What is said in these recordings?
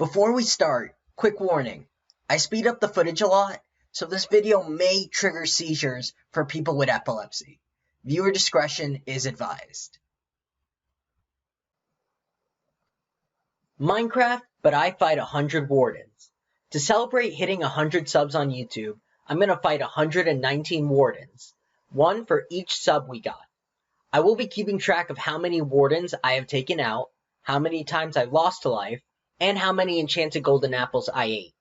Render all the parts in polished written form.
Before we start, quick warning. I speed up the footage a lot, so this video may trigger seizures for people with epilepsy. Viewer discretion is advised. Minecraft, but I fight 100 Wardens. To celebrate hitting 100 subs on YouTube, I'm gonna fight 119 Wardens, one for each sub we got. I will be keeping track of how many Wardens I have taken out, how many times I lost a life, and how many enchanted golden apples I ate.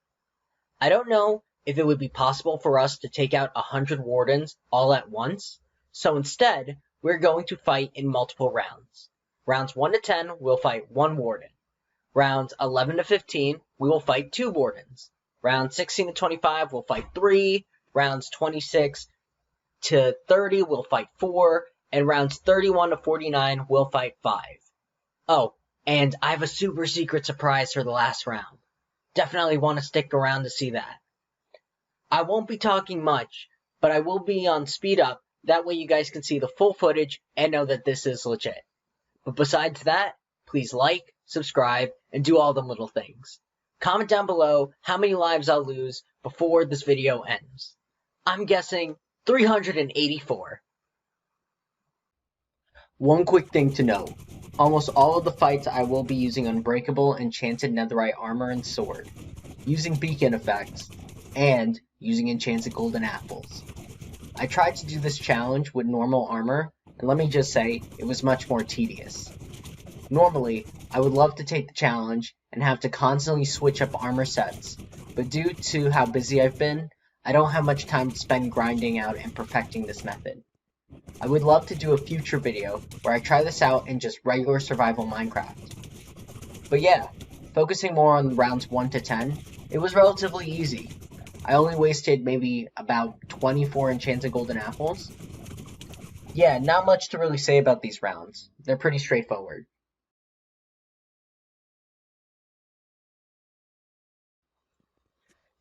I don't know if it would be possible for us to take out 100 Wardens all at once, so instead, we're going to fight in multiple rounds. Rounds 1 to 10, we'll fight 1 Warden. Rounds 11 to 15, we will fight 2 Wardens. Rounds 16 to 25, we'll fight 3. Rounds 26 to 30, we'll fight 4. And rounds 31 to 49, we'll fight 5. Oh, and I have a super secret surprise for the last round. Definitely want to stick around to see that. I won't be talking much, but I will be on speed up. That way you guys can see the full footage and know that this is legit. But besides that, please like, subscribe, and do all the little things. Comment down below how many lives I'll lose before this video ends. I'm guessing 384. One quick thing to note. Almost all of the fights I will be using unbreakable enchanted netherite armor and sword, using beacon effects, and using enchanted golden apples. I tried to do this challenge with normal armor, and let me just say, it was much more tedious. Normally, I would love to take the challenge and have to constantly switch up armor sets, but due to how busy I've been, I don't have much time to spend grinding out and perfecting this method. I would love to do a future video where I try this out in just regular survival Minecraft. But yeah, focusing more on rounds 1 to 10, it was relatively easy. I only wasted maybe about 24 enchanted golden apples. Yeah, not much to really say about these rounds. They're pretty straightforward.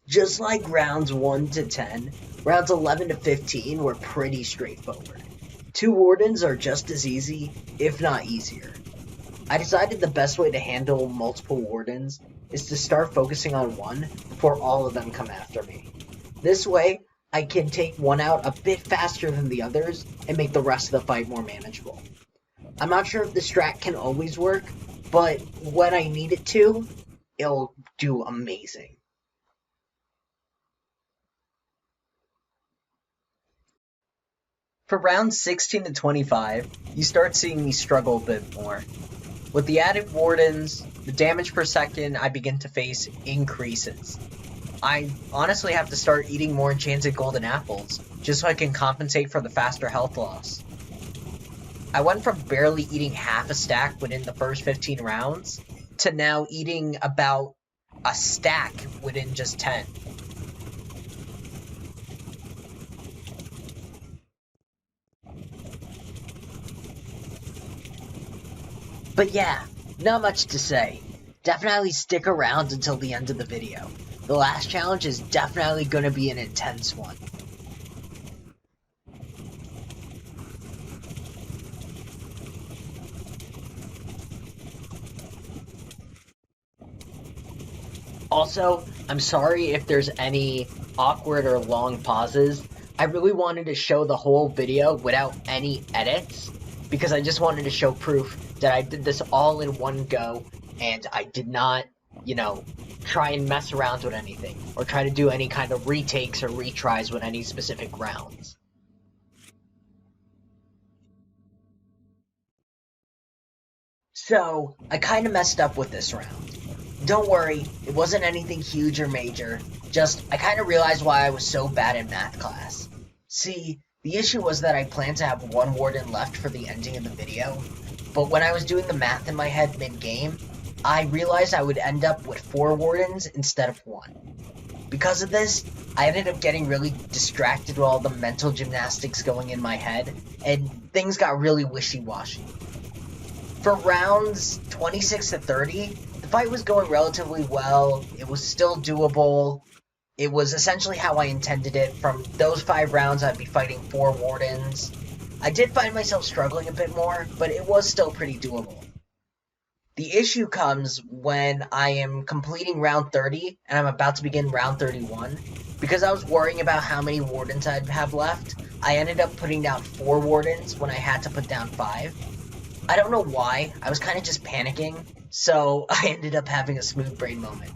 Just like rounds 1 to 10, rounds 11 to 15 were pretty straightforward. 2 Wardens are just as easy, if not easier. I decided the best way to handle multiple Wardens is to start focusing on one before all of them come after me. This way, I can take one out a bit faster than the others and make the rest of the fight more manageable. I'm not sure if the strat can always work, but when I need it to, it'll do amazing. For rounds 16 to 25, you start seeing me struggle a bit more. With the added Wardens, the damage per second I begin to face increases. I honestly have to start eating more enchanted golden apples, just so I can compensate for the faster health loss. I went from barely eating half a stack within the first 15 rounds, to now eating about a stack within just 10. But yeah, not much to say. Definitely stick around until the end of the video. The last challenge is definitely going to be an intense one. Also, I'm sorry if there's any awkward or long pauses. I really wanted to show the whole video without any edits, because I just wanted to show proof that I did this all in one go, and I did not, try and mess around with anything, or try to do any kind of retakes or retries with any specific rounds. So, I kinda messed up with this round. Don't worry, it wasn't anything huge or major, just I kinda realized why I was so bad in math class. See, the issue was that I planned to have 1 Warden left for the ending of the video, but when I was doing the math in my head mid-game, I realized I would end up with 4 Wardens instead of 1. Because of this, I ended up getting really distracted with all the mental gymnastics going in my head, and things got really wishy-washy. For rounds 26 to 30, the fight was going relatively well, it was still doable. It was essentially how I intended it. From those 5 rounds, I'd be fighting 4 Wardens. I did find myself struggling a bit more, but it was still pretty doable. The issue comes when I am completing round 30 and I'm about to begin round 31. Because I was worrying about how many Wardens I'd have left, I ended up putting down 4 Wardens when I had to put down 5. I don't know why, I was kind of just panicking, so I ended up having a smooth brain moment.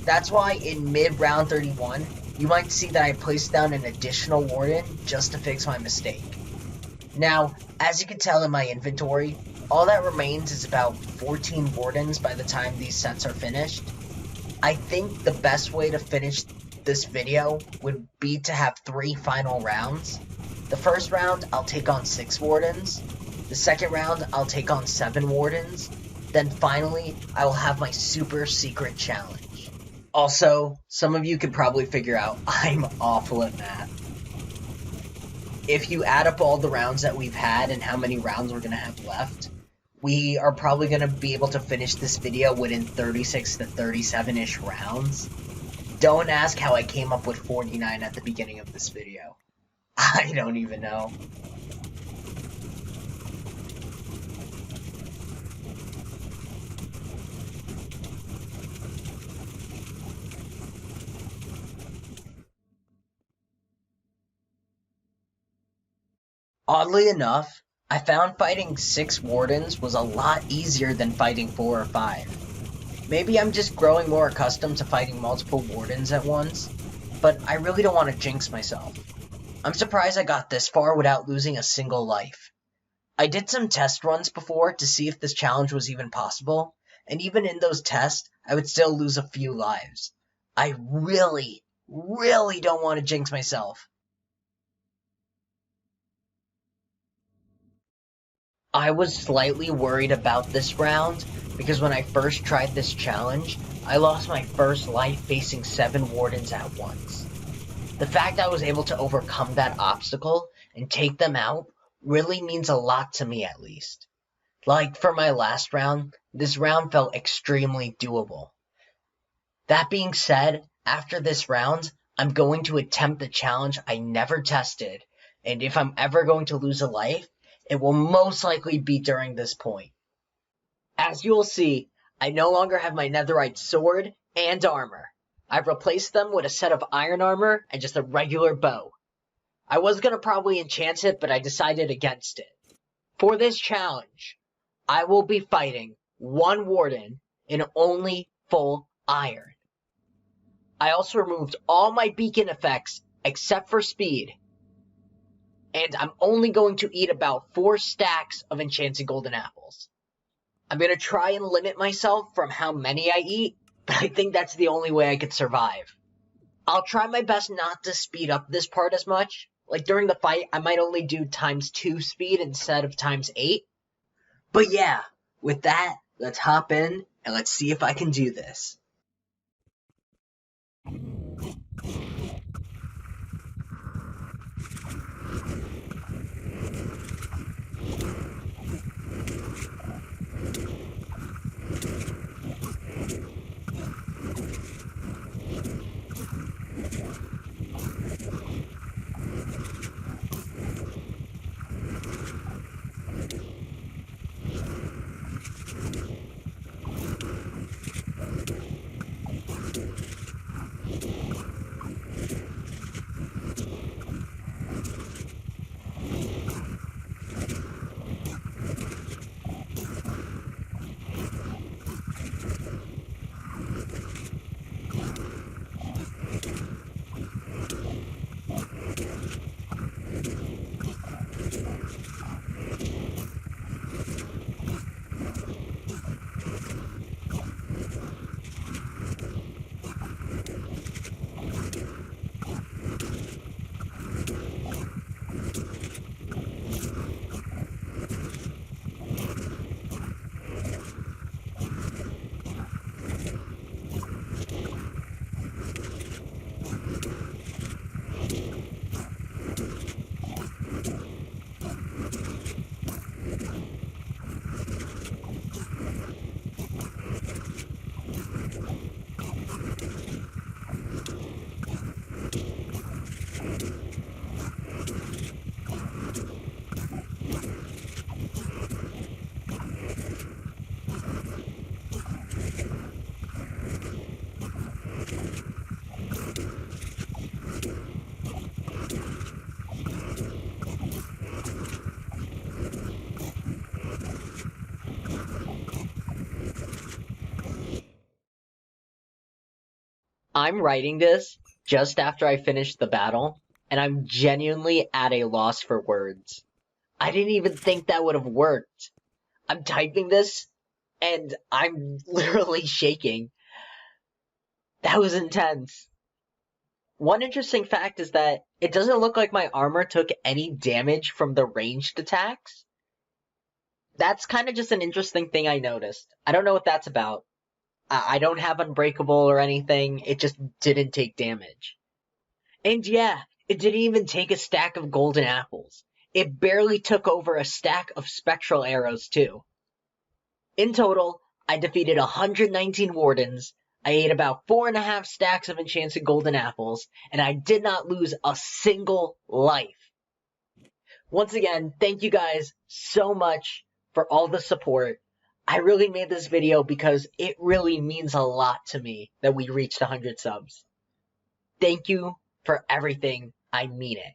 That's why in mid-round 31, you might see that I placed down an additional Warden just to fix my mistake. Now, as you can tell in my inventory, all that remains is about 14 Wardens by the time these sets are finished. I think the best way to finish this video would be to have 3 final rounds. The first round, I'll take on 6 Wardens. The second round, I'll take on 7 Wardens. Then finally, I will have my super secret challenge. Also, some of you could probably figure out I'm awful at math. If you add up all the rounds that we've had and how many rounds we're going to have left, we are probably going to be able to finish this video within 36 to 37-ish rounds. Don't ask how I came up with 49 at the beginning of this video. I don't even know. Oddly enough, I found fighting 6 Wardens was a lot easier than fighting 4 or 5. Maybe I'm just growing more accustomed to fighting multiple Wardens at once, but I really don't want to jinx myself. I'm surprised I got this far without losing a single life. I did some test runs before to see if this challenge was even possible, and even in those tests, I would still lose a few lives. I really don't want to jinx myself. I was slightly worried about this round, because when I first tried this challenge, I lost my first life facing 7 Wardens at once. The fact I was able to overcome that obstacle and take them out really means a lot to me, at least. Like for my last round, this round felt extremely doable. That being said, after this round, I'm going to attempt the challenge I never tested, and if I'm ever going to lose a life, it will most likely be during this point. As you will see, I no longer have my netherite sword and armor. I've replaced them with a set of iron armor and just a regular bow. I was going to probably enchant it, but I decided against it. For this challenge, I will be fighting 1 Warden in only full iron. I also removed all my beacon effects except for speed. And I'm only going to eat about 4 stacks of enchanted golden apples. I'm going to try and limit myself from how many I eat, but I think that's the only way I could survive. I'll try my best not to speed up this part as much. Like during the fight, I might only do ×2 speed instead of ×8. But yeah, with that, let's hop in and let's see if I can do this. I'm writing this just after I finished the battle, and I'm genuinely at a loss for words. I didn't even think that would have worked. I'm typing this, and I'm literally shaking. That was intense. One interesting fact is that it doesn't look like my armor took any damage from the ranged attacks. That's kind of just an interesting thing I noticed. I don't know what that's about. I don't have Unbreakable or anything, it just didn't take damage. And yeah, it didn't even take a stack of golden apples. It barely took over a stack of spectral arrows too. In total, I defeated 119 Wardens, I ate about 4.5 stacks of enchanted golden apples, and I did not lose a single life. Once again, thank you guys so much for all the support. I really made this video because it really means a lot to me that we reached 100 subs. Thank you for everything. I mean it.